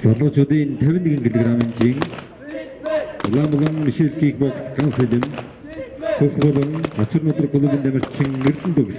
Залуучуудын 51 кг-ийн жин Улаанбаатар Мишель кикбокс ганцлэм хөх болон Ачир нутаг клубын дамжчин Эрдэнэ төгс.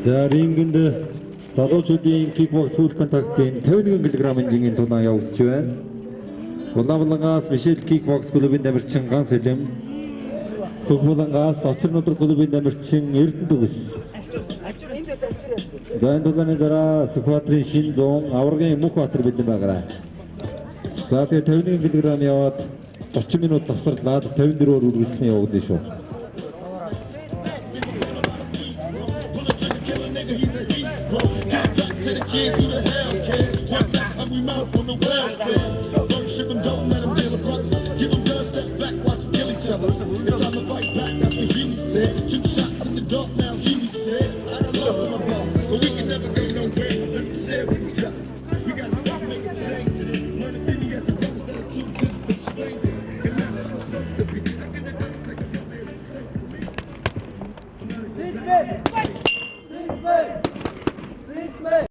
За рингд залуучуудын кикбокс фул контактын 51 кг-ийн жингийн тулаан явагдаж байна. Улаанбаатараас Мишель кикбокс клубын дамжчин ганц элэм Хөхболонгоос Ачир нутаг клубын дамжчин Эрдэнэ төгс. За энэ тулааны дараа Сүхбаатарын шин зүүн аваргын Мөнхбаатар бэлэн байгаарай. За тэгээ 51 кг яваад 30 минут завсарлаад 54-оор үргэлжлэн явагдана шүү. To the hell, kid. That's how we mouth on the way.